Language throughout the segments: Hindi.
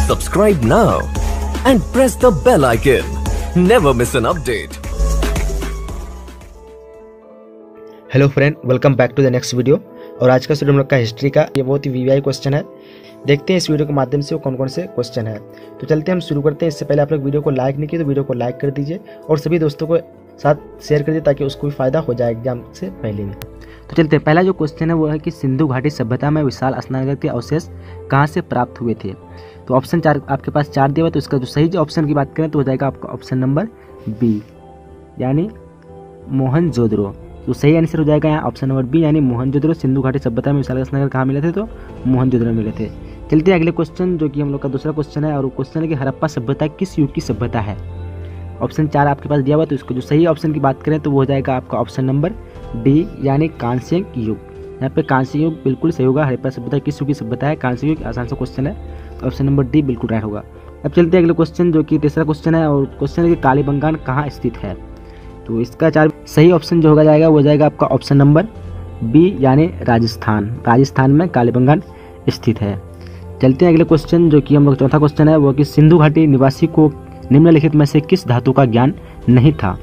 Subscribe now and press the bell icon. Never miss an update. Hello friend, welcome back to the next video. और आज का स्टूडेंट हम लोग का हिस्ट्री का ये बहुत ही वीवीआई क्वेश्चन है। देखते हैं इस वीडियो के माध्यम से वो कौन कौन से क्वेश्चन है। तो चलते हैं, हम शुरू करते हैं। इससे पहले आप लोग वीडियो को लाइक नहीं किए तो वीडियो को लाइक कर दीजिए और सभी दोस्तों को साथ शेयर कर दीजिए ताकि उसको भी फायदा हो जाए एग्जाम से पहले में। तो चलते हैं, पहला जो क्वेश्चन है वो है कि सिंधु घाटी सभ्यता में विशाल स्नानगृह के अवशेष कहाँ से प्राप्त हुए थे। तो ऑप्शन 4 आपके पास 4 दिया हुआ, तो इसका जो सही जो ऑप्शन की बात करें तो हो जाएगा आपका ऑप्शन नंबर बी यानी मोहनजोदड़ो। तो सही आंसर हो जाएगा यहाँ ऑप्शन नंबर बी यानी मोहनजोदड़ो। सिंधु घाटी सभ्यता में विशाल स्नानगृह कहाँ मिले थे, तो मोहनजोदड़ो मिले थे। चलते हैं अगले क्वेश्चन जो कि हम लोग का दूसरा क्वेश्चन है, और वो क्वेश्चन है कि हड़प्पा सभ्यता किस युग की सभ्यता है। ऑप्शन 4 आपके पास दिया हुआ, तो इसको जो सही ऑप्शन की बात करें तो वो हो जाएगा आपका ऑप्शन नंबर डी यानी कांस्य युग। यहाँ पे कांस्य युग बिल्कुल सही होगा। हड़प्पा सभ्यता किस युग की सभ्यता है, कांस्य युग। आसान सा क्वेश्चन है, तो ऑप्शन नंबर डी बिल्कुल राइट होगा। अब चलते हैं अगले क्वेश्चन जो कि तीसरा क्वेश्चन है, और क्वेश्चन है कि कालीबंगान कहाँ स्थित है। तो इसका 4 सही ऑप्शन जो होगा जाएगा वो जाएगा आपका ऑप्शन नंबर बी यानी राजस्थान। राजस्थान में कालीबंगान स्थित है। चलते हैं अगले क्वेश्चन जो कि हम लोग चौथा क्वेश्चन है, वो कि सिंधु घाटी निवासी को निम्नलिखित में से किस धातु का ज्ञान नहीं था।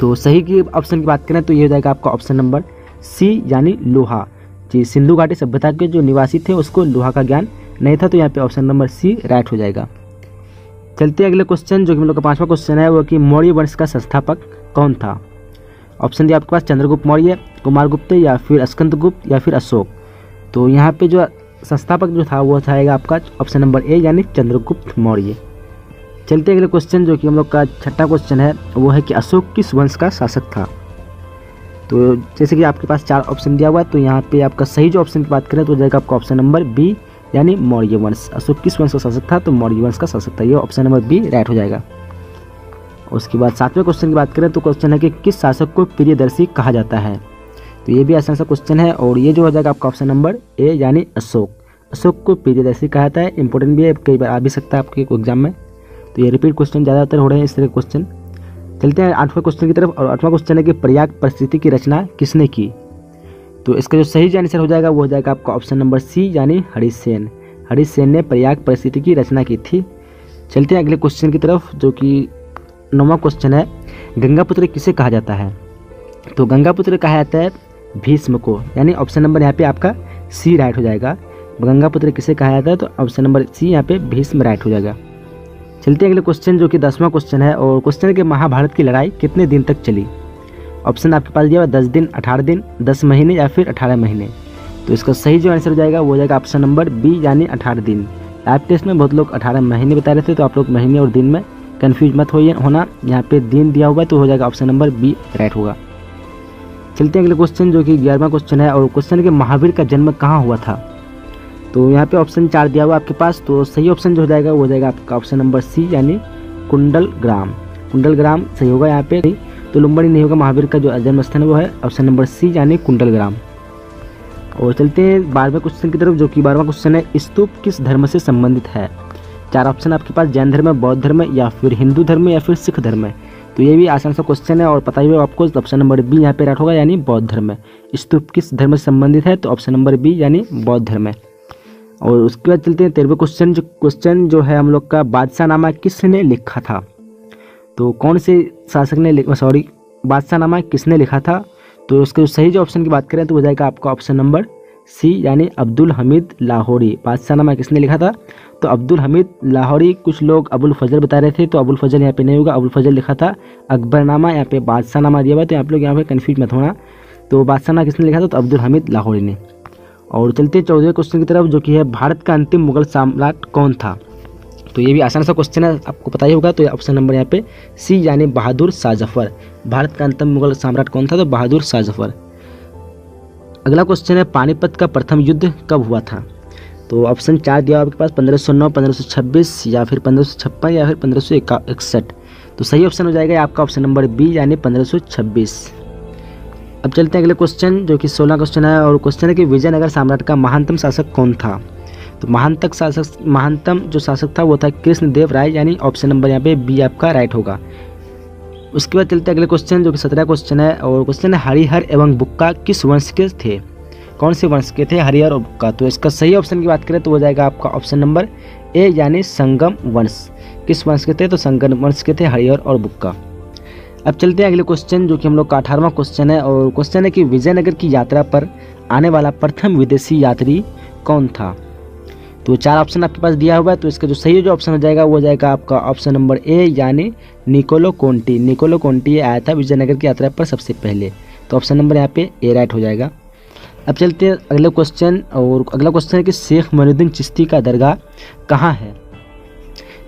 तो सही की ऑप्शन की बात करें तो ये हो जाएगा आपका ऑप्शन नंबर सी यानी लोहा। जी, सिंधु घाटी सभ्यता के जो निवासी थे उसको लोहा का ज्ञान नहीं था, तो यहाँ पे ऑप्शन नंबर सी राइट हो जाएगा। चलते हैं अगले क्वेश्चन जो कि हम लोग का 5वां क्वेश्चन है, वो कि मौर्य वंश का संस्थापक कौन था। ऑप्शन दिया आपके पास चंद्रगुप्त मौर्य, कुमारगुप्त या फिर स्कंदगुप्त या फिर अशोक। तो यहाँ पे जो संस्थापक जो था वो जाएगा आपका ऑप्शन नंबर ए यानी चंद्रगुप्त मौर्य। चलते अगले क्वेश्चन जो कि हम लोग का 6वां क्वेश्चन है, वो है कि अशोक किस वंश का शासक था। तो जैसे कि आपके पास 4 ऑप्शन दिया हुआ है, तो यहाँ पे आपका सही जो ऑप्शन की बात करें तो हो जाएगा आपका ऑप्शन नंबर बी यानी मौर्य वंश। अशोक किस वंश का शासक था, तो मौर्य वंश का शासक था। ये ऑप्शन नंबर बी राइट हो जाएगा। उसके बाद 7वें क्वेश्चन की बात करें तो क्वेश्चन है कि किस शासक को प्रियदर्शी कहा जाता है। तो ये भी आसान सा क्वेश्चन है, और ये जो हो जाएगा आपका ऑप्शन नंबर ए यानी अशोक। अशोक को प्रियदर्शी कहा जाता है। इंपॉर्टेंट भी है, कई बार आ भी सकता है आपके एग्जाम में। तो ये रिपीट क्वेश्चन ज़्यादातर हो रहे हैं इस तरह के क्वेश्चन। चलते हैं 8वें क्वेश्चन की तरफ, और 8वां क्वेश्चन है कि प्रयाग परिस्थिति की रचना किसने की। तो इसका जो सही आंसर हो जाएगा वो हो जाएगा आपका ऑप्शन नंबर सी यानी हरिसेन। हरिसेन ने प्रयाग परिस्थिति की रचना की थी। चलते हैं अगले क्वेश्चन की तरफ जो कि 9वां क्वेश्चन है, गंगापुत्र किसे कहा जाता है। तो गंगापुत्र कहा जाता है भीष्म को, यानी ऑप्शन नंबर यहाँ पे आपका सी राइट हो जाएगा। गंगापुत्र किसे कहा जाता है, तो ऑप्शन नंबर सी यहाँ पे भीष्म राइट हो जाएगा। चलते हैं अगले क्वेश्चन जो कि 10वां क्वेश्चन है, और क्वेश्चन है कि महाभारत की लड़ाई कितने दिन तक चली। ऑप्शन आपके पास दिया हुआ 10 दिन, 18 दिन, 10 महीने या फिर 18 महीने। तो इसका सही जो आंसर हो जाएगा वो हो जाएगा ऑप्शन नंबर बी यानी 18 दिन। लाइव टेस्ट में बहुत लोग 18 महीने बता रहे थे, तो आप लोग महीने और दिन में कन्फ्यूज मत होना। यहाँ पे दिन दिया हुआ है तो हो जाएगा ऑप्शन नंबर बी राइट होगा। चलते हैं अगले क्वेश्चन जो कि 11वां क्वेश्चन है, और क्वेश्चन है कि महावीर का जन्म कहाँ हुआ था। तो यहाँ पे ऑप्शन 4 दिया हुआ आपके पास, तो सही ऑप्शन जो हो जाएगा वो हो जाएगा आपका ऑप्शन नंबर सी यानी कुंडलग्राम। कुंडलग्राम सही होगा यहाँ पे, तो लुम्बनी नहीं होगा। महावीर का जो जन्म स्थान है वो है ऑप्शन नंबर सी यानी कुंडलग्राम। और चलते हैं 12वें क्वेश्चन की तरफ जो कि 12वां क्वेश्चन है, स्तूप किस धर्म से संबंधित है। 4 ऑप्शन आपके पास, जैन धर्म, बौद्ध धर्म या फिर हिंदू धर्म या फिर सिख धर्म। तो ये भी आसान सा क्वेश्चन है और पता ही होगा आपको, ऑप्शन नंबर बी यहाँ पे राइट होगा यानी बौद्ध धर्म। स्तूप किस धर्म से संबंधित है, तो ऑप्शन नंबर बी यानी बौद्ध धर्म। और उसके बाद चलते हैं 13वें क्वेश्चन जो है हम लोग का, बादशाहनामा किसने लिखा था। तो कौन से शासक ने बादशाहनामा किसने लिखा था। तो उसके जो सही जो ऑप्शन की बात करें तो हो जाएगा आपका ऑप्शन नंबर सी यानी अब्दुल हमीद लाहौरी। बादशाहनामा किसने लिखा था, तो अब्दुल हमीद लाहौरी। कुछ लोग अबुल फजल बता रहे थे, तो अबुल फजल यहाँ पे नहीं होगा। अबुल फजल लिखा था अकबरनामा, यहाँ पे बादशाहनामा दिया हुआ है, तो आप लोग यहाँ पे कन्फ्यूज मत होना। तो बादशाहनामा किसने लिखा था, तो अब्दुल हमीद लाहौरी ने। और चलते 14वें क्वेश्चन की तरफ जो कि है, भारत का अंतिम मुगल सम्राट कौन था। तो ये भी आसान सा क्वेश्चन है, आपको पता ही होगा। तो ऑप्शन नंबर यहाँ पे सी यानी बहादुर शाह जफर। भारत का अंतिम मुगल सम्राट कौन था, तो बहादुर शाह जफर। अगला क्वेश्चन है, पानीपत का प्रथम युद्ध कब हुआ था। तो ऑप्शन 4 दिया आपके पास, 1509, 1526 या फिर 1556 या फिर 1561। तो सही ऑप्शन हो जाएगा आपका ऑप्शन नंबर बी यानी 1526। अब चलते हैं अगले क्वेश्चन जो कि 16 क्वेश्चन है, और क्वेश्चन है कि विजयनगर साम्राज्य का महानतम शासक कौन था। तो महानतम जो शासक था वो था कृष्णदेव राय, यानी ऑप्शन नंबर यहाँ पे बी आपका राइट होगा। उसके बाद चलते अगले क्वेश्चन जो कि 17 क्वेश्चन है, और क्वेश्चन है हरिहर एवं बुक्का किस वंश के थे। कौन से वंश के थे हरिहर और बुक्का। तो इसका सही ऑप्शन की बात करें तो हो जाएगा आपका ऑप्शन नंबर ए यानी संगम वंश। किस वंश के थे? तो संगम वंश के थे हरिहर और बुक्का। अब चलते हैं अगले क्वेश्चन, जो कि हम लोग का 18वां क्वेश्चन है, और क्वेश्चन है कि विजयनगर की यात्रा पर आने वाला प्रथम विदेशी यात्री कौन था? तो 4 ऑप्शन आपके पास दिया हुआ है, तो इसका जो सही जो ऑप्शन हो जाएगा वो हो जाएगा आपका ऑप्शन नंबर ए यानी निकोलो कोंटी। निकोलो कोंटी आया था विजयनगर की यात्रा पर सबसे पहले, तो ऑप्शन नंबर यहाँ पे ए राइट हो जाएगा। अब चलते हैं अगले क्वेश्चन, और अगला क्वेश्चन है कि शेख मोइनुद्दीन चिश्ती का दरगाह कहाँ है?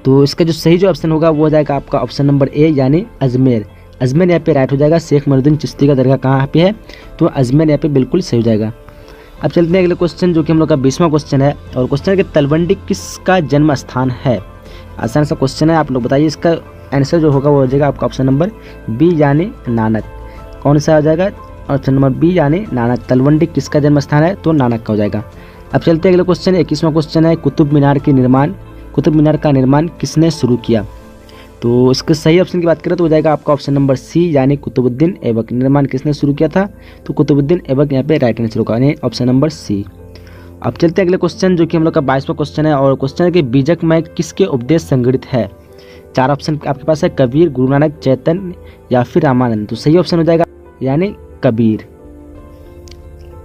तो इसका जो सही जो ऑप्शन होगा वो हो जाएगा आपका ऑप्शन नंबर ए यानी अजमेर। अजमेर यहाँ पे राइट हो जाएगा। शेख मोइनुद्दीन चिश्ती का दरगाह कहाँ पे है? तो अजमेर यहाँ पे बिल्कुल सही हो जाएगा। अब चलते हैं अगले क्वेश्चन, जो कि हम लोग का 20वां क्वेश्चन है, और क्वेश्चन है कि तलवंडी किसका जन्म स्थान है? आसान सा क्वेश्चन है, आप लोग बताइए। इसका आंसर जो होगा वो हो जाएगा आपका ऑप्शन नंबर बी यानी नानक। कौन सा हो जाएगा? ऑप्शन नंबर बी यानी नानक। तलवंडी किसका जन्म स्थान है? तो नानक का हो जाएगा। अब चलते हैं अगले क्वेश्चन, 21वां क्वेश्चन है, कुतुब मीनार का निर्माण किसने शुरू किया? तो इसके सही ऑप्शन की बात करें तो हो जाएगा आपका ऑप्शन नंबर सी यानी कुतुबुद्दीन ऐबक। निर्माण किसने शुरू किया था? तो कुतुबुद्दीन ऐबक यहाँ पे राइट आंसर होगा, यानी ऑप्शन नंबर सी। अब चलते हैं अगले क्वेश्चन, जो कि हम लोग का 22वां क्वेश्चन है, और क्वेश्चन है कि बीजक में किसके उपदेश संग्रहित है? 4 ऑप्शन आपके पास है, कबीर, गुरु नानक, चैतन्य या फिर रामानंद। तो सही ऑप्शन हो जाएगा यानी कबीर।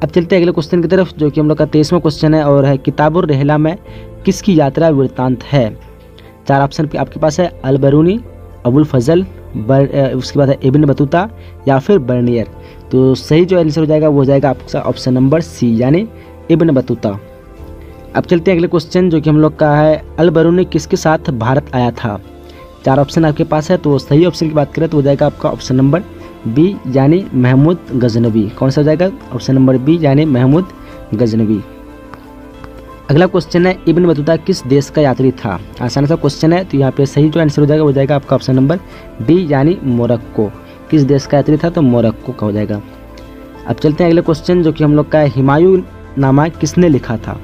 अब चलते हैं अगले क्वेश्चन की तरफ, जो कि हम लोग का 23वां क्वेश्चन है, और है किताबुर रहला में किसकी यात्रा वृत्तांत है? 4 ऑप्शन आपके पास है, अल बरूनी, अबुल फजल, उसके बाद है इब्न बतूता या फिर बर्नियर। तो सही जो आंसर हो जाएगा वो हो जाएगा आपका ऑप्शन नंबर सी यानी इब्न बतूता। अब चलते हैं अगले क्वेश्चन, जो कि हम लोग का है, अल बरूनी किसके साथ भारत आया था? 4 ऑप्शन आपके पास है, तो सही ऑप्शन की बात करें तो हो जाएगा आपका ऑप्शन नंबर बी यानी महमूद गजनवी। कौन सा हो जाएगा? ऑप्शन नंबर बी यानी महमूद गजनवी। अगला क्वेश्चन है, इब्न बतूता किस देश का यात्री था? आसान सा क्वेश्चन है, तो यहाँ पे सही जो आंसर हो जाएगा वो हो जाएगा आपका ऑप्शन नंबर डी यानी मोरक्को। किस देश का यात्री था? तो मोरक्को का हो जाएगा। अब चलते हैं अगले क्वेश्चन, जो कि हम लोग का है, हुमायूं नामा किसने लिखा था?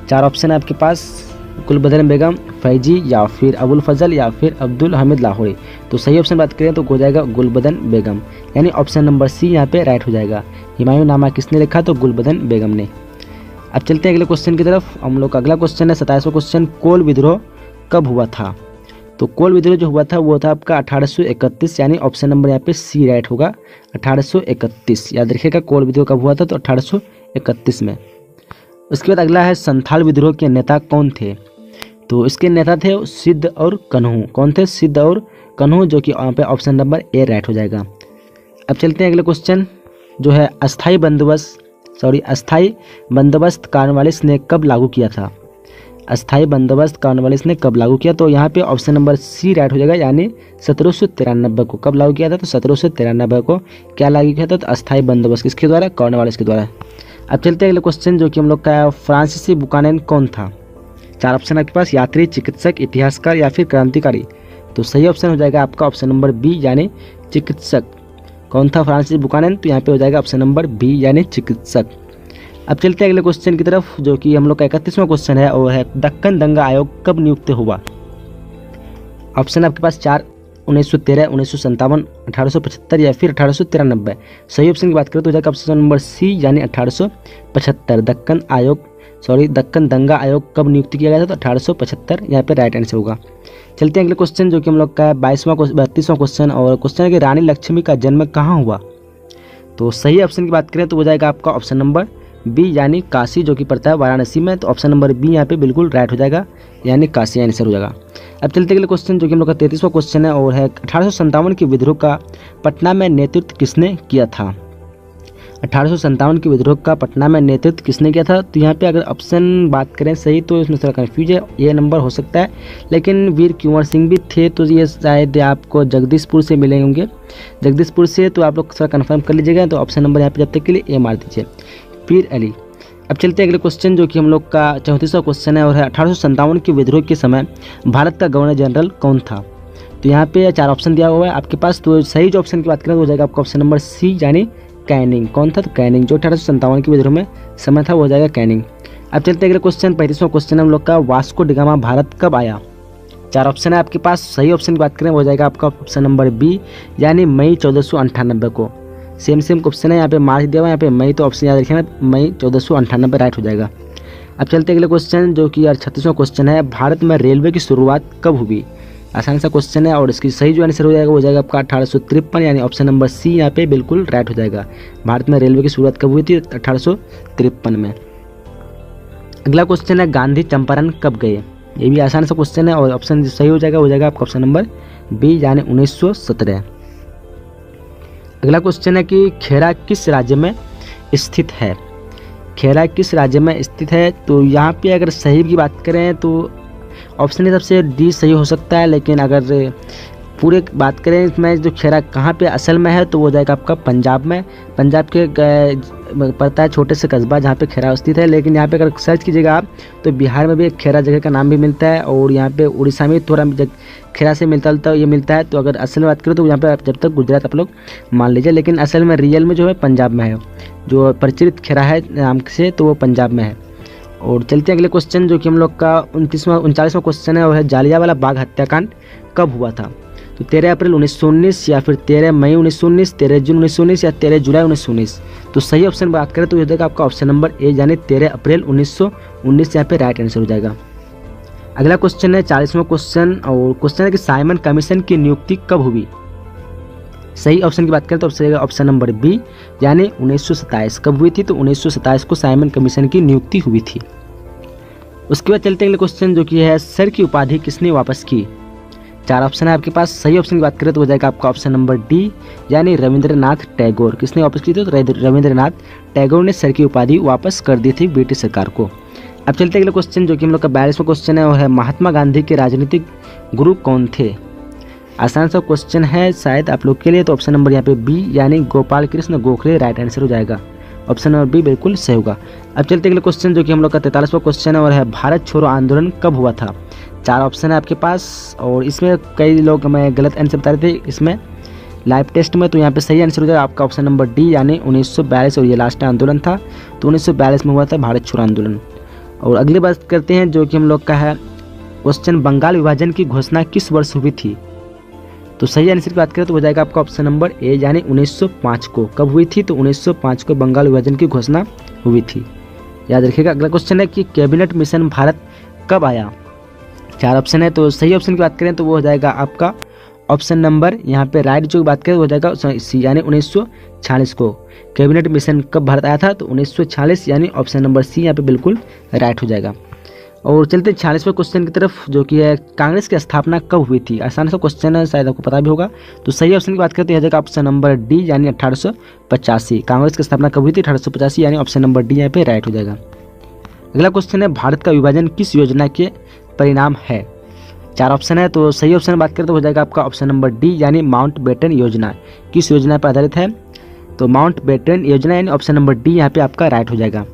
4 ऑप्शन है आपके पास, गुलबदन बेगम, फैजी या फिर अबुल फजल या फिर अब्दुल हमीद लाहौरी। तो सही ऑप्शन बात करें तो हो जाएगा गुलबदन बेगम, यानी ऑप्शन नंबर सी यहाँ पे राइट हो जाएगा। हुमायूं नामा किसने लिखा? तो गुलबदन बेगम ने। अब चलते हैं अगले क्वेश्चन की तरफ। हम लोग का अगला क्वेश्चन है 27वां क्वेश्चन, कोल विद्रोह कब हुआ था? तो कोल विद्रोह जो हुआ था वो था आपका 1831, यानी ऑप्शन नंबर यहाँ पे सी राइट होगा, 1831। याद रखिएगा कोल विद्रोह कब हुआ था? तो 1831 में। उसके बाद अगला है, संथाल विद्रोह के नेता कौन थे? तो इसके नेता थे सिद्ध और कन्हू। कौन थे? सिद्ध और कन्हू, जो कि यहाँ पे ऑप्शन नंबर ए राइट हो जाएगा। अब चलते हैं अगले क्वेश्चन, जो है अस्थाई बंदोबस्त कॉर्नवालिस ने कब लागू किया था? अस्थाई बंदोबस्त कॉर्नवालिस ने कब लागू किया? तो यहाँ पे ऑप्शन नंबर सी राइट हो जाएगा, यानी 1793 को। कब लागू किया था? तो 1793 को क्या लागू किया था? तो अस्थाई बंदोबस्त किसके द्वारा? कॉर्नवालिस के द्वारा। अब चलते हैं अगले क्वेश्चन, जो कि हम लोग का फ्रांसीसी बुकानन कौन था? 4 ऑप्शन आपके पास, यात्री, चिकित्सक, इतिहासकार या फिर क्रांतिकारी। तो सही ऑप्शन हो जाएगा आपका ऑप्शन नंबर बी यानी चिकित्सक। कौन था फ्रांसीसी बुकानन? तो यहाँ पे हो जाएगा ऑप्शन नंबर बी यानी चिकित्सक। अब चलते हैं अगले क्वेश्चन की तरफ, जो कि हम लोग का 31वां क्वेश्चन है, और है दक्कन दंगा आयोग कब नियुक्त हुआ? ऑप्शन आपके पास 4, 1913, 1957, 1875 या फिर 1893। सही ऑप्शन की बात करें तो हो जाएगा ऑप्शन नंबर सी यानी 1875। दक्कन दंगा आयोग कब नियुक्त किया गया था? तो 1875 यहाँ पे राइट आंसर होगा। चलते हैं अगले क्वेश्चन, जो कि हम लोग का 32वां क्वेश्चन, और क्वेश्चन है कि रानी लक्ष्मी का जन्म कहाँ हुआ? तो सही ऑप्शन की बात करें तो हो जाएगा आपका ऑप्शन नंबर बी यानी काशी, जो कि पड़ता है वाराणसी में। तो ऑप्शन नंबर बी यहाँ पे बिल्कुल राइट हो जाएगा, यानी काशी आंसर हो जाएगा। अब चलते अगले क्वेश्चन, जो कि हम लोग का 33वां क्वेश्चन है, और है 1857 के विद्रोह का पटना में नेतृत्व किसने किया था? 1857 के विद्रोह का पटना में नेतृत्व किसने किया था? तो यहाँ पे अगर ऑप्शन बात करें सही तो इसमें थोड़ा कन्फ्यूज है, ये नंबर हो सकता है, लेकिन वीर कुंवर सिंह भी थे, तो ये शायद आपको जगदीशपुर से मिले होंगे, जगदीशपुर से। तो आप लोग थोड़ा कन्फर्म कर लीजिएगा। तो ऑप्शन नंबर यहाँ पे जब तक के लिए ए मार दीजिए, पीर अली। अब चलते अगले क्वेश्चन, जो कि हम लोग का 34वां क्वेश्चन है, और है 1857 के विद्रोह के समय भारत का गवर्नर जनरल कौन था? तो यहाँ पे 4 ऑप्शन दिया हुआ है आपके पास। तो सही जो ऑप्शन की बात करें तो हो जाएगा आपका ऑप्शन नंबर सी यानी कैनिंग। कौन था? तो कैनिंग, जो 1857 के विद्रोह में समय था वो हो जाएगा कैनिंग। अब चलते अगले क्वेश्चन, 35वां क्वेश्चन हम लोग का, वास्को डिगामा भारत कब आया? 4 ऑप्शन है आपके पास। सही ऑप्शन की बात करें हो जाएगा आपका ऑप्शन नंबर बी यानी मई 1498 को। सेम क्वेश्चन है, यहाँ पे मार्च दिया हुआ है, यहाँ पे मई, तो ऑप्शन याद रखिए ना, मई 1498 राइट हो जाएगा। अब चलते अगले क्वेश्चन जो कि यार 36वां क्वेश्चन है, भारत में रेलवे की शुरुआत कब हुई। आसान सा क्वेश्चन है और इसकी सही जो आंसर हो जाएगा वो हो जाएगा आपका 1853, यानी ऑप्शन नंबर सी यहाँ पे बिल्कुल राइट हो जाएगा। भारत में रेलवे की शुरुआत कब हुई थी, 1853 में। अगला क्वेश्चन है, गांधी चंपारण कब गए। ये भी आसान सा क्वेश्चन है और ऑप्शन सही हो जाएगा आपका ऑप्शन नंबर बी, यानी 1917। अगला क्वेश्चन है कि खेरा किस राज्य में स्थित है। खेरा किस राज्य में स्थित है, तो यहाँ पे अगर सही की बात करें तो ऑप्शन हिसाब से डी सही हो सकता है, लेकिन अगर पूरे बात करें इसमें जो खेरा कहाँ पे असल में है तो वो जाएगा आपका पंजाब में। पंजाब के पड़ता है छोटे से कस्बा जहाँ पे खेरा स्थित है, लेकिन यहाँ पे अगर सर्च कीजिएगा आप तो बिहार में भी एक खेरा जगह का नाम भी मिलता है और यहाँ पे उड़ीसा में थोड़ा खेरा से मिलता है। तो अगर असल में बात करें तो यहाँ पे जब तक गुजरात आप लोग मान लीजिए, लेकिन असल में रियल में जो है पंजाब में है, जो प्रचलित खेरा है नाम से तो वो पंजाब में है। और चलते अगले क्वेश्चन जो कि हम लोग का 39वां क्वेश्चन है, वो है जालियांवाला बाग हत्याकांड कब हुआ था। तो 13 अप्रैल 1919 या फिर 13 मई 1919, 13 जून 1919 या 13 जुलाई 1919। तो सही ऑप्शन बात करें तो ये देगा आपका ऑप्शन नंबर ए, यानी 13 अप्रैल 1919 यहाँ पे राइट आंसर हो जाएगा। अगला क्वेश्चन है 40वां क्वेश्चन और क्वेश्चन है कि साइमन कमीशन की नियुक्ति कब हुई। सही ऑप्शन की बात करें तो ऑप्शन नंबर बी, यानी 1927 कब हुई थी, तो 1927 को साइमन कमीशन की नियुक्ति हुई थी। उसके बाद चलते अगले क्वेश्चन जो कि है, सर की उपाधि किसने वापस की। 4 ऑप्शन है आपके पास। सही ऑप्शन की बात करें तो हो जाएगा आपका ऑप्शन नंबर डी, यानी रविंद्रनाथ टैगोर। किसने वापस की थी, तो रविंद्रनाथ टैगोर ने सर की उपाधि वापस कर दी थी ब्रिटिश सरकार को। अब चलते अगले क्वेश्चन जो कि हम लोग का 42वां क्वेश्चन है, वो है महात्मा गांधी के राजनीतिक गुरु कौन थे। आसान सा क्वेश्चन है शायद आप लोग के लिए, तो ऑप्शन नंबर यहाँ पे बी, यानी गोपाल कृष्ण गोखले राइट आंसर हो जाएगा। ऑप्शन नंबर बी बिल्कुल सही होगा। अब चलते अगले क्वेश्चन जो कि हम लोग का 43वां क्वेश्चन है, और है भारत छोड़ो आंदोलन कब हुआ था। 4 ऑप्शन है आपके पास और इसमें कई लोग हमें गलत आंसर बता रहे थे इसमें लाइव टेस्ट में, तो यहाँ पे सही आंसर हो जाएगा आपका ऑप्शन नंबर डी, यानी 1942। और ये लास्ट आंदोलन था तो 1942 में हुआ था भारत छोड़ो आंदोलन। और अगली बात करते हैं जो कि हम लोग का है क्वेश्चन, बंगाल विभाजन की घोषणा किस वर्ष हुई थी। तो सही आंसर की बात करें तो हो जाएगा आपका ऑप्शन नंबर ए, यानी 1905 को। कब हुई थी, तो 1905 को बंगाल विभाजन की घोषणा हुई थी, याद रखिएगा। अगला क्वेश्चन है कि कैबिनेट मिशन भारत कब आया। 4 ऑप्शन है, तो सही ऑप्शन की बात करें तो वो हो जाएगा आपका ऑप्शन नंबर यहाँ पे राइट जो बात करें वो हो जाएगा सी, यानी 1946 को कैबिनेट मिशन कब भारत आया था, तो 1946 यानी ऑप्शन नंबर सी यहाँ पे बिल्कुल राइट हो जाएगा। और चलते 46वें क्वेश्चन की तरफ जो कि है, कांग्रेस की स्थापना कब हुई थी। आसान सा क्वेश्चन है, शायद आपको पता भी होगा। तो सही ऑप्शन की बात करते हैं ऑप्शन नंबर डी, यानी 1885। कांग्रेस की स्थापना कब हुई थी, 1885, यानी ऑप्शन नंबर डी यहाँ पे राइट हो जाएगा। अगला क्वेश्चन है, भारत का विभाजन किस योजना के परिणाम है। 4 ऑप्शन है, तो सही ऑप्शन बात करें तो हो जाएगा आपका ऑप्शन नंबर डी, यानी माउंट बेटन योजना। किस योजना पर आधारित है, तो माउंट बेटन योजना, यानी ऑप्शन नंबर डी यहाँ पे आपका राइट हो जाएगा।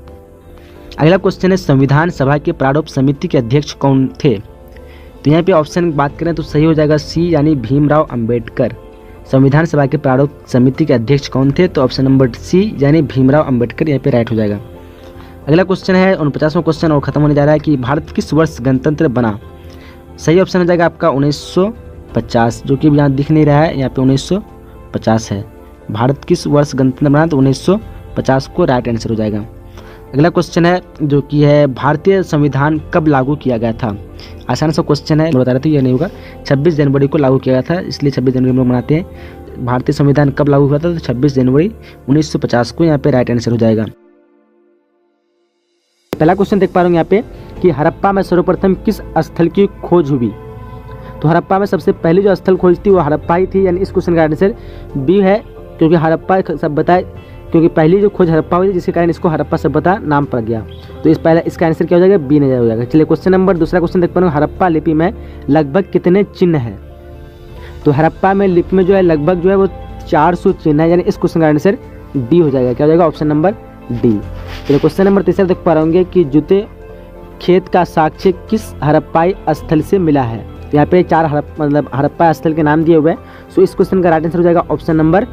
अगला क्वेश्चन है, संविधान सभा के प्रारूप समिति के अध्यक्ष कौन थे। तो यहाँ पे ऑप्शन बात करें तो सही हो जाएगा सी, यानी भीमराव अंबेडकर। संविधान सभा के प्रारूप समिति के अध्यक्ष कौन थे, तो ऑप्शन नंबर सी, यानी भीमराव अंबेडकर यहाँ पे राइट हो जाएगा। अगला क्वेश्चन है 49वां क्वेश्चन और खत्म होने जा रहा है कि भारत किस वर्ष गणतंत्र बना। सही ऑप्शन हो जाएगा आपका 1950, जो कि यहाँ दिख नहीं रहा है, यहाँ पे 1950 है। भारत किस वर्ष गणतंत्र बना, तो 1950 को राइट आंसर हो जाएगा। अगला क्वेश्चन है जो कि है, भारतीय संविधान कब लागू किया गया था। आसान सा क्वेश्चन है, बता रहे थे ये नहीं होगा। 26 जनवरी को लागू किया गया था, इसलिए 26 जनवरी हम लोग मनाते हैं। भारतीय संविधान कब लागू हुआ था, तो 26 जनवरी 1950 को यहाँ पे राइट आंसर हो जाएगा। पहला क्वेश्चन देख पा रहे हो यहाँ पे कि हड़प्पा में सर्वप्रथम किस स्थल की खोज हुई। तो हड़प्पा में सबसे पहली जो स्थल खोज थी वो हड़प्पा ही थी, यानी इस क्वेश्चन का आंसर बी है, क्योंकि हड़प्पा सभ्यता, क्योंकि पहली जो खोज हड़प्पा हुई जिसके कारण इसको हड़प्पा सभ्यता नाम पड़ गया। तो इसका आंसर क्या हो जाएगा, बी नहीं हो जाएगा। चलिए क्वेश्चन नंबर दूसरा क्वेश्चन देख पा रहे हो, हड़प्पा लिपि में लगभग कितने चिन्ह हैं। तो हड़प्पा में लिपि में जो है लगभग जो है वो 400 चिन्ह है, यानी इस क्वेश्चन का आंसर डी हो जाएगा। क्या हो जाएगा, ऑप्शन नंबर डी। चलिए क्वेश्चन नंबर तीसरा देख पा रहे होंगे कि जूते खेत का साक्ष्य किस हड़प्पाई स्थल से मिला है। तो यहाँ पे 4 हड़प्पा स्थल के नाम दिए हुए हैं। सो इस क्वेश्चन का राइट आंसर हो जाएगा ऑप्शन नंबर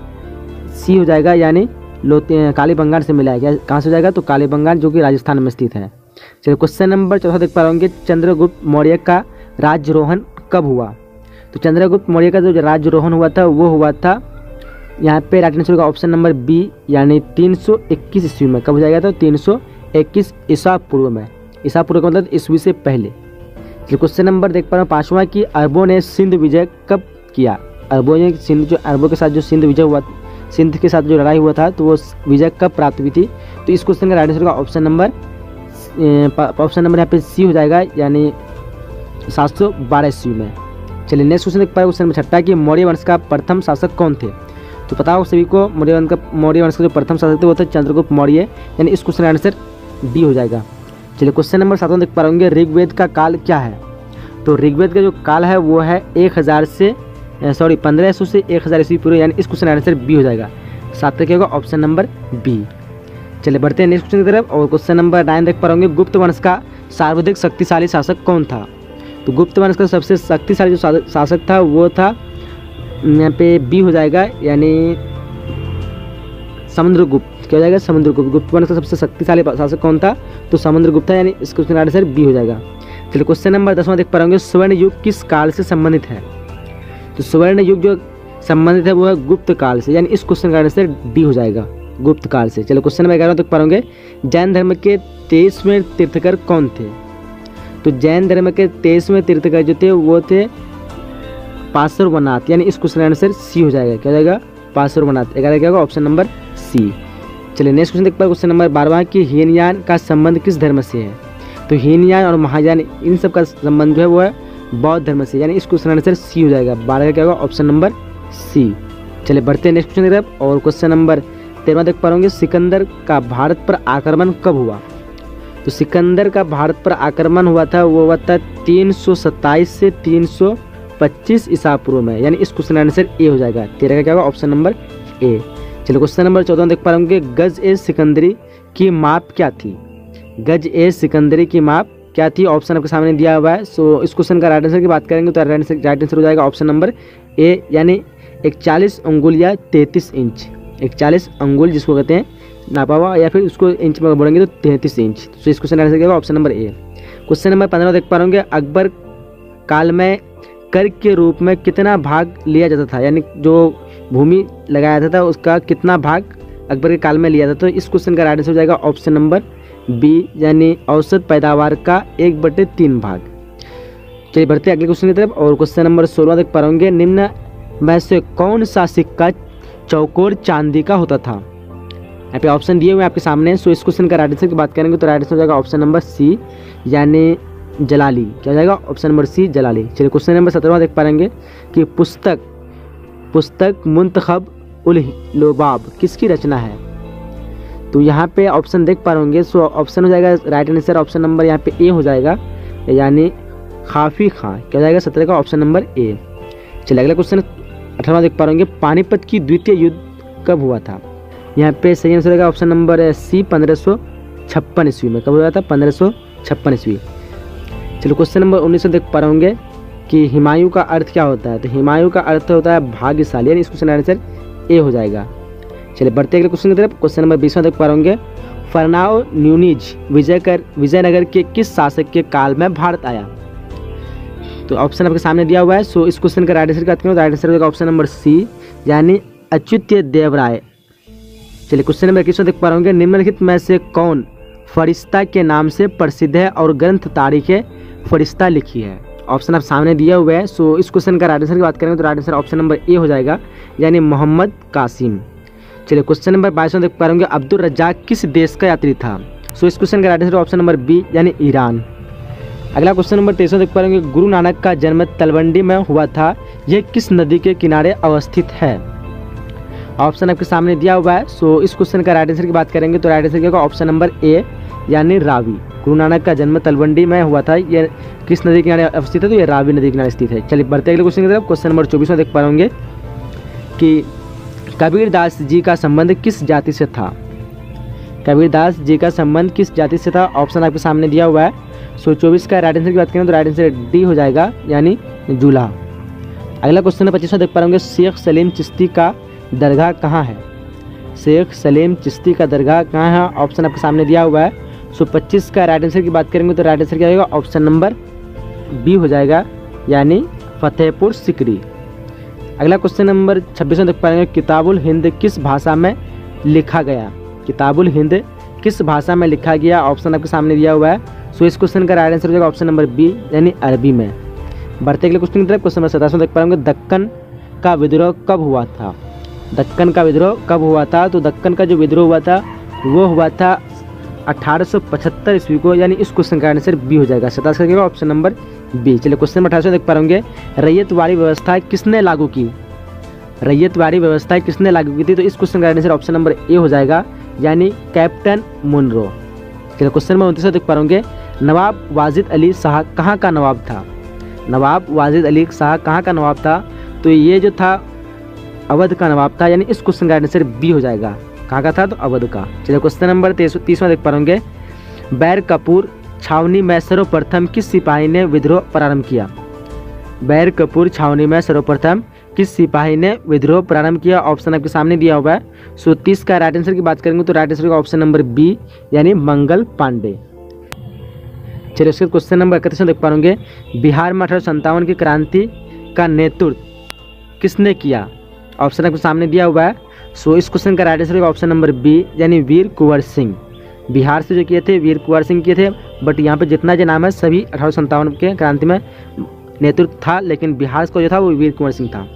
सी हो जाएगा, यानी कालीबंगान से मिला है। क्या कहाँ से हो जाएगा, तो कालीबंगान जो कि राजस्थान में स्थित है। चलिए क्वेश्चन नंबर चौथा देख पा रहे होंगे, चंद्रगुप्त मौर्य का राज्यारोहण कब हुआ। तो चंद्रगुप्त मौर्य का जो राज्यारोहण हुआ था वो हुआ था यहाँ पे राइट आंसर होगा ऑप्शन नंबर बी, यानी 321 ईस्वी में। कब हो जाएगा, तो 321 ईसा पूर्व में। ईसा पूर्व का मतलब ईस्वी से पहले। चलिए क्वेश्चन नंबर देख पा रहे हैं 5वां कि अरबों ने सिंध विजय कब किया। अरबों ने सिंध जो अरबों के साथ जो सिंध विजय हुआ, सिंध के साथ जो लड़ाई हुआ था, तो वो विजय कब प्राप्त हुई थी। तो इस क्वेश्चन का राइट आंसर का ऑप्शन नंबर यहाँ पे सी हो जाएगा, यानी 712 ईस्वी में। चलिए नेक्स्ट क्वेश्चन देख पा रहे हैं, क्वेश्चन नंबर 6 कि मौर्य वंश का प्रथम शासक कौन थे। तो पता हो सभी को मौर्य वंश का जो प्रथम शासक थे वो थे चंद्रगुप्त मौर्य, यानी इस क्वेश्चन का आंसर डी हो जाएगा। चलिए क्वेश्चन नंबर 7 देख पा रहे होंगे, ऋग्वेद का काल क्या है। तो ऋग्वेद का जो काल है वो है 1500 से 1000 ईस्वी पूर्व, यानी इस क्वेश्चन का आंसर बी हो जाएगा। 7 का क्या होगा, ऑप्शन नंबर बी। चलिए बढ़ते हैं नेक्स्ट क्वेश्चन की तरफ, और क्वेश्चन नंबर 9 देख पा रहे होंगे, गुप्त वंश का सर्वाधिक शक्तिशाली शासक कौन था। तो गुप्त वंश का सबसे शक्तिशाली जो शासक था वो था, यहाँ पे बी हो जाएगा, यानी समुद्रगुप्त। क्या हो जाएगा, समुद्रगुप्त। गुप्त वंश का सबसे शक्तिशाली शासक कौन था, तो समुद्रगुप्त था, यानी इस क्वेश्चन का आंसर बी हो जाएगा। चलिए क्वेश्चन नंबर 10वां देख पा रहे होंगे, स्वर्ण युग किस काल से संबंधित है। तो स्वर्ण युग जो संबंधित है वो है गुप्त काल से, यानी इस क्वेश्चन का आंसर डी हो जाएगा, गुप्त काल से। चलो क्वेश्चन नंबर 11 देख पा रहे होंगे, जैन धर्म के 23वें तीर्थकर कौन थे। तो जैन धर्म के 23वें तीर्थकर जो थे वो थे पार्श्वनाथ, यानी इस क्वेश्चन का आंसर सी हो जाएगा। क्या हो जाएगा, पार्श्वनाथ। 11 क्या होगा, ऑप्शन नंबर सी। चलिए नेक्स्ट क्वेश्चन देख पा रहे हैं, क्वेश्चन नंबर 12 कि हीनयान का संबंध किस धर्म से है। तो हीनयान और महायान इन सब का संबंध जो है वो है बौद्ध धर्म से, यानी इस क्वेश्चन का आंसर सी हो जाएगा। 12 का क्या होगा, ऑप्शन नंबर सी। चलिए बढ़ते हैं नेक्स्ट क्वेश्चन की तरफ, और क्वेश्चन नंबर 13 देख पा रहे होंगे, सिकंदर का भारत पर आक्रमण कब हुआ। तो सिकंदर का भारत पर आक्रमण हुआ था, वो हुआ था 327 से 325 ईसा पूर्व में, यानी इस क्वेश्चन का आंसर ए हो जाएगा। 13 का क्या होगा, ऑप्शन नंबर ए। चलिए क्वेश्चन नंबर 14 देख पा रहे होंगे, गज ए सिकंदरी की माप क्या थी। गज ए सिकंदरी की माप क्या थी, ऑप्शन आपके सामने दिया हुआ है। सो इस क्वेश्चन का राइट आंसर की बात करेंगे तो राइट आंसर हो जाएगा ऑप्शन नंबर ए, यानी 41 अंगुल या 33 इंच। 41 अंगुल जिसको कहते हैं नापा हुआ, या फिर उसको इंच में बोलेंगे तो 33 इंच। तो इस क्वेश्चन का आंसर क्या होगा, option number A. Question number 15 देख पा रहे होंगे, अकबर काल में कर के रूप में कितना भाग लिया जाता था, यानी जो भूमि लगाया जाता था उसका कितना भाग अकबर के काल में लिया था। तो इस क्वेश्चन का राइट आंसर हो जाएगा ऑप्शन नंबर बी, यानी औसत पैदावार का 1/3 भाग। चलिए बढ़ते अगले क्वेश्चन की तरफ, और क्वेश्चन नंबर 16 देख पा रहे होंगे, निम्न में से कौन सा सिक्का चौकोर चांदी का होता था। यहाँ पे ऑप्शन दिए हुए हैं आपके सामने। सो इस क्वेश्चन का राइट आंसर की बात करेंगे तो राइट आंसर हो जाएगा ऑप्शन नंबर सी, यानी जलाली। क्या हो जाएगा, ऑप्शन नंबर सी, जलाली। चलिए क्वेश्चन नंबर 17 देख पा रहेंगे कि पुस्तक मुंतखब उल लोबाब किसकी रचना है। तो यहाँ पे ऑप्शन देख पा रहे होंगे। सो ऑप्शन हो जाएगा राइट आंसर ऑप्शन नंबर यहाँ पे ए हो जाएगा, यानी खाफी खां। क्या हो जाएगा, 17 का ऑप्शन नंबर ए। चलिए अगला क्वेश्चन 18वां देख पा रहे होंगे, पानीपत की द्वितीय युद्ध कब हुआ था। यहाँ पे सही आंसर होगा ऑप्शन नंबर सी, 1556 ईस्वी में। कब हुआ था, 1556 ईस्वी। चलिए क्वेश्चन नंबर 19 देख पा रहे होंगे कि हिमायू का अर्थ क्या होता है। तो हिमायू का अर्थ होता है भाग्यशाली, यानी इस क्वेश्चन का आंसर ए हो जाएगा। चलिए बढ़ते अगले क्वेश्चन की तरफ, क्वेश्चन नंबर 20 देख पा रहे होंगे, फरनाओ न्यूनीज विजयनगर के किस शासक के काल में भारत आया। तो ऑप्शन आपके सामने दिया हुआ है। सो इस क्वेश्चन का राइट आंसर बात करें तो राइट आंसर होगा ऑप्शन नंबर सी, यानी अच्युत देवराय। चलिए क्वेश्चन नंबर 21 देख पा रहे होंगे, निम्नलिखित में से कौन फरिश्ता के नाम से प्रसिद्ध है और ग्रंथ तारीख फरिश्ता लिखी है। ऑप्शन आप सामने दिया हुआ है। सो इस क्वेश्चन का राइट आंसर की बात करेंगे तो right answer option number A हो जाएगा, यानी मोहम्मद कासिम। चलिए क्वेश्चन नंबर 22 देख पा रहे होंगे, अब्दुल रज्जाक किस देश का यात्री था। सो इस क्वेश्चन का right answer option number B, यानी ईरान। अगला क्वेश्चन नंबर 23 देख पा रहे होंगे, गुरु नानक का जन्म तलवंडी में हुआ था, यह किस नदी के किनारे अवस्थित है। ऑप्शन आपके सामने दिया हुआ है। सो इस क्वेश्चन का राइट आंसर की बात करेंगे तो राइट आंसर क्या होगा, ऑप्शन नंबर ए, यानी रावी। गुरु नानक का जन्म तलवंडी में हुआ था, यह किस नदी के किनारे अवस्थित है, तो यह रावी नदी के किनारे स्थित है। चलिए बढ़ते अगले क्वेश्चन की तरफ, क्वेश्चन नंबर 24 देख पा रहे होंगे कि कबीरदास जी का संबंध किस जाति से था। कबीरदास जी का संबंध किस जाति से था, ऑप्शन आपके सामने दिया हुआ है। सो 24 का राइट आंसर की बात करें तो राइट आंसर डी हो जाएगा, यानी जूल्हा। अगला क्वेश्चन 25 देख पा रहे होंगे, शेख सलीम चिश्ती का दरगाह कहाँ है। शेख सलीम चिश्ती का दरगाह कहाँ है, ऑप्शन आपके सामने दिया हुआ है। सो 25 का राइट आंसर की बात करेंगे तो राइट आंसर क्या होगा, ऑप्शन नंबर बी हो जाएगा, यानी फतेहपुर सिकरी। अगला क्वेश्चन नंबर 26 देख पाएंगे, किताबुल हिंद किस भाषा में लिखा गया। किताबुल हिंद किस भाषा में लिखा गया, ऑप्शन आपके सामने दिया हुआ है। सो इस क्वेश्चन का राइट आंसर हो जाएगा ऑप्शन नंबर बी यानी अरबी में। बढ़ते अगले क्वेश्चन की तरफ। क्वेश्चन नंबर 27 देख पाएंगे, दक्कन का विद्रोह कब हुआ था? दक्कन का विद्रोह कब हुआ था? तो दक्कन का जो विद्रोह हुआ था वो हुआ था 1875 ईस्वी को, यानी इस क्वेश्चन का आंसर बी हो जाएगा। 27 का ऑप्शन नंबर बी। चलिए क्वेश्चन नंबर 28 देख पाएंगे, रैयतवाड़ी व्यवस्था किसने लागू की? रैयतवाड़ी व्यवस्था किसने लागू की थी? तो इस क्वेश्चन का आंसर ऑप्शन नंबर ए हो जाएगा, यानी कैप्टन मुनरो। चलिए क्वेश्चन नंबर 29 देख पाएंगे, नवाब वाजिद अली शाह कहाँ का नवाब था? नवाब वाजिद अली शाह कहाँ का नवाब था? तो ये जो था अवध का नवाब था, यानी इस क्वेश्चन का आंसर बी हो जाएगा। कहाँ का था? तो अवध का। चलिए क्वेश्चन नंबर 30 देख पाएंगे, बैर कपूर छावनी में सर्वप्रथम किस सिपाही ने विद्रोह प्रारंभ किया? बैर कपूर छावनी में सर्वप्रथम किस सिपाही ने विद्रोह प्रारंभ किया? ऑप्शन आपके सामने दिया हुआ है। सो 30 का राइट आंसर की बात करेंगे तो राइट आंसर का ऑप्शन नंबर बी यानी मंगल पांडे। चलिए उसके क्वेश्चन नंबर 31 देख पाएंगे, बिहार में 1857 की क्रांति का नेतृत्व किसने किया? ऑप्शन आपके सामने दिया हुआ है। सो इस क्वेश्चन का राइट आंसर होगा ऑप्शन नंबर बी यानी वीर कुंवर सिंह। बिहार से जो किए थे वीर कुंवर सिंह किए थे, बट यहाँ पे जितना जो नाम है सभी 1857 के क्रांति में नेतृत्व था, लेकिन बिहार को जो था वो वीर कुंवर सिंह था।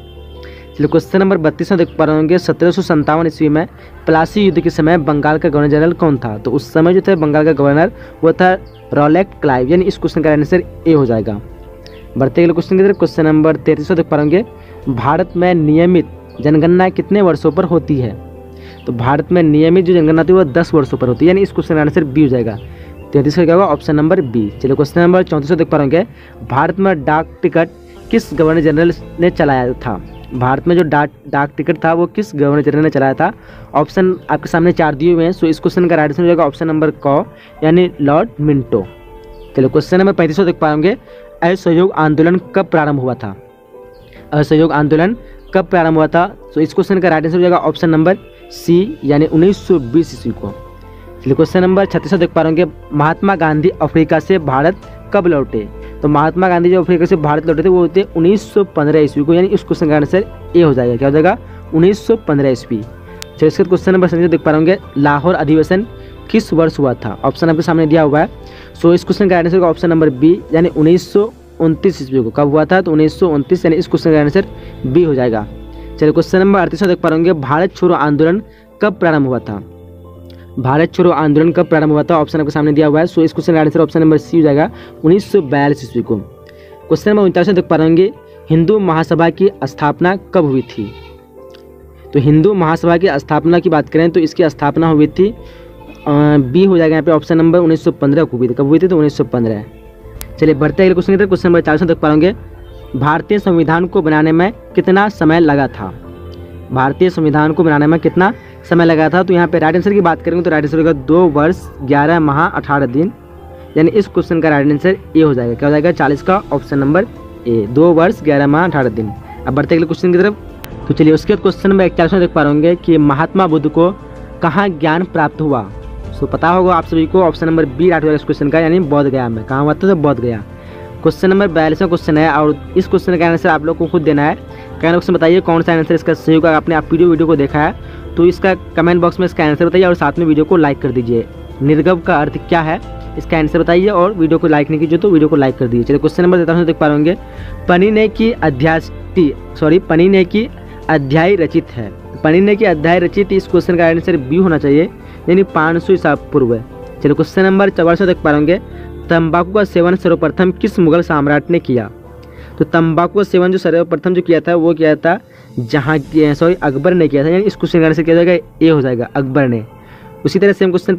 चलिए क्वेश्चन नंबर 32 में देख पा रहे होंगे, 1757 ईस्वी में प्लासी युद्ध के समय बंगाल का गवर्नर जनरल कौन था? तो उस समय जो था बंगाल का गवर्नर वो था रॉलेट क्लाइव, यानी इस क्वेश्चन का आंसर ए हो जाएगा। बढ़ते अगले क्वेश्चन की तरफ। क्वेश्चन नंबर 33 देख पा रहे होंगे, भारत में नियमित जनगणना कितने वर्षों पर होती है? तो भारत में नियमित जो जनगणना होती है वो 10 वर्षों पर होती है, यानी इस क्वेश्चन का आंसर बी हो जाएगा। 33 का क्या होगा? Option number B. चलिए क्वेश्चन नंबर 34 देख पा रहे होंगे, भारत में डाक टिकट किस गवर्नर जनरल ने चलाया था? भारत में जो डाक टिकट था वो किस गवर्नर जनरल ने चलाया था? ऑप्शन आपके सामने 4 दिए हुए हैं। सो इस क्वेश्चन का राइट आंसर हो जाएगा ऑप्शन नंबर क यानी लॉर्ड मिंटो। चलिए क्वेश्चन नंबर 35 देख पाएंगे, असहयोग आंदोलन कब प्रारंभ हुआ था? असहयोग आंदोलन कब प्रारंभ हुआ था? तो इस क्वेश्चन का राइट आंसर हो जाएगा ऑप्शन नंबर सी यानी 1920 ईस्वी को। चलिए क्वेश्चन नंबर 36 देख पा रहे होंगे, महात्मा गांधी अफ्रीका से भारत कब लौटे? तो महात्मा गांधी जो अफ्रीका से भारत लौटे थे वो होते 1915 ईस्वी को, यानी इस क्वेश्चन का आंसर ए हो जाएगा। क्या हो जाएगा? 1915 ईस्वी। चलिए इसके क्वेश्चन नंबर 37 देख पा रहे होंगे, लाहौर अधिवेशन किस वर्ष हुआ था? ऑप्शन आपके सामने दिया हुआ है। सो इस क्वेश्चन का आंसर होगा ऑप्शन नंबर बी यानी 1929 ईस्वी को। कब हुआ था? तो 1929, यानी इस क्वेश्चन का आंसर बी हो जाएगा। चलिए क्वेश्चन नंबर 38 देख पा रहे होंगे, भारत छोड़ो आंदोलन कब प्रारंभ हुआ था? भारत छोड़ो आंदोलन कब प्रारंभ हुआ था? ऑप्शन आपके सामने दिया हुआ है। सो इस क्वेश्चन का आंसर ऑप्शन नंबर सी हो जाएगा 1942 ईस्वी को। क्वेश्चन नंबर 39 देख पा रहे होंगे, हिंदू महासभा की स्थापना कब हुई थी? तो हिंदू महासभा की स्थापना की बात करें तो इसकी स्थापना हुई थी बी हो जाएगा यहाँ पे ऑप्शन नंबर 1915 को हुई थी। कब हुई थी? तो 1915। चलिए बढ़ते अगले क्वेश्चन की तरफ। क्वेश्चन नंबर 40 देख पा होंगे, भारतीय संविधान को बनाने में कितना समय लगा था? भारतीय संविधान को बनाने में कितना समय लगा था? तो यहाँ पे राइट आंसर की बात करेंगे तो राइट आंसर होगा 2 वर्ष 11 माह 18 दिन, यानी इस क्वेश्चन का राइट आंसर ए हो जाएगा। क्या हो जाएगा? 40 का ऑप्शन नंबर ए, 2 वर्ष 11 माह 18 दिन। अब बढ़ते अगले क्वेश्चन की तरफ। तो चलिए उसके बाद क्वेश्चन नंबर 41 में देख पा होंगे कि महात्मा बुद्ध को कहाँ ज्ञान प्राप्त हुआ? सो पता होगा आप सभी को ऑप्शन नंबर बी राइट होगा इस क्वेश्चन का, यानी बोध गया में। कहाँ हुआ था? तो बोध गया। क्वेश्चन नंबर 42वां क्वेश्चन है और इस क्वेश्चन का आंसर आप लोग को खुद देना है। कहना क्वेश्चन बताइए कौन सा आंसर इसका सही होगा। आपने आप वीडियो को देखा है तो इसका कमेंट बॉक्स में इसका आंसर बताइए और साथ में वीडियो को लाइक कर दीजिए। निर्गव का अर्थ क्या है इसका आंसर बताइए और वीडियो को लाइक नहीं कीजिए तो वीडियो को लाइक कर दीजिए। चलिए क्वेश्चन नंबर 43 देख पा होंगे, पनीने की अध्याय रचित है। पनीने की अध्याय रचित, इस क्वेश्चन का आंसर बी होना चाहिए, यानी 500 ईसा पूर्व। चलिए क्वेश्चन नंबर 44 देख पा होंगे, तंबाकू का सेवन सर्वप्रथम किस मुगल सम्राट ने किया? तो तंबाकू का सेवन जो सर्वप्रथम जो किया था वो किया था अकबर ने किया था, यानी इस क्वेश्चन का आंसर क्या हो जाएगा? ए हो जाएगा, अकबर ने। उसी तरह सेम क्वेश्चन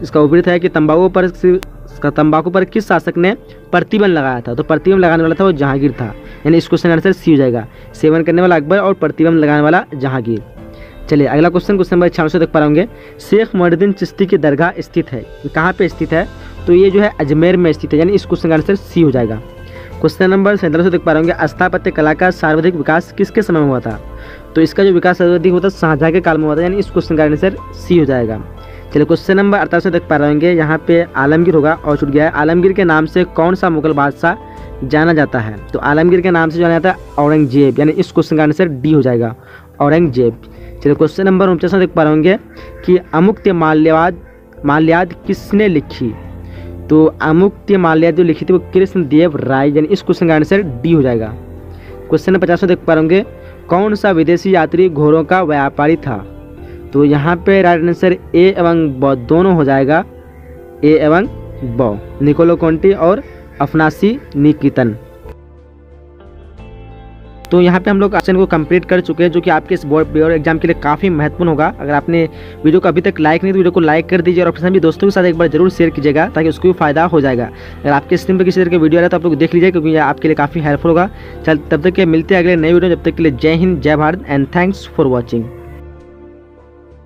इसका विपरीत है कि तंबाकू पर किस शासक ने प्रतिबंध लगाया था? तो प्रतिबंध लगाने वाला था वो जहांगीर था, यानी इस क्वेश्चन का आंसर सी हो जाएगा। सेवन करने वाला अकबर और प्रतिबंध लगाने वाला जहांगीर। चलिए अगला क्वेश्चन नंबर 46 देख पा होंगे, शेख मोइनुद्दीन चिश्ती की दरगाह स्थित है, कहाँ पे स्थित है? तो ये जो है अजमेर में स्थित है, यानी इस क्वेश्चन का आंसर सी हो जाएगा। क्वेश्चन नंबर 47 देख पा होंगे, स्थापत्य कला का सर्वाधिक विकास किसके समय में हुआ था? तो इसका जो विकास सर्वाधिक होता है शाहजहां के काल में हुआ था, यानी इस क्वेश्चन का आंसर सी हो जाएगा। चलिए क्वेश्चन नंबर 48 देख पा होंगे, यहाँ पे आलमगीर होगा और छूट गया है। आलमगीर के नाम से कौन सा मुगल बादशाह जाना जाता है? तो आलमगीर के नाम से जाना जाता है औरंगजेब, यानी इस क्वेश्चन का आंसर डी हो जाएगा, औरंगजेब। चलिए क्वेश्चन नंबर 49 देख पा होंगे कि अमुक्त्य माल्याद किसने लिखी? तो अमुक्त्य माल्या जो लिखी थी वो कृष्णदेव राय, यानी इस क्वेश्चन का आंसर डी हो जाएगा। क्वेश्चन नंबर 50 में देख पा होंगे, कौन सा विदेशी यात्री घोड़ों का व्यापारी था? तो यहाँ पे राइट आंसर ए एवं ब दोनों हो जाएगा, ए एवं ब, निकोलो कोंटी और अफनासी निकितन। तो यहाँ पे हम लोग क्वेश्चन को कंप्लीट कर चुके हैं, जो कि आपके इस बोर्ड एग्जाम के लिए काफ़ी महत्वपूर्ण होगा। अगर आपने वीडियो को अभी तक लाइक नहीं तो वीडियो को लाइक कर दीजिए और अपने सभी दोस्तों के साथ एक बार जरूर शेयर कीजिएगा, ताकि उसको भी फायदा हो जाएगा। अगर आपके स्क्रीन पर किसी तरह की वीडियो आ रहा है तो आप लोग देख लीजिए, क्योंकि यह आपके लिए काफ़ी हेल्पफुल होगा। चल तब तक के मिलते हैं अगले नए वीडियो, जब तक के लिए जय हिंद, जय Bharat and thanks for watching.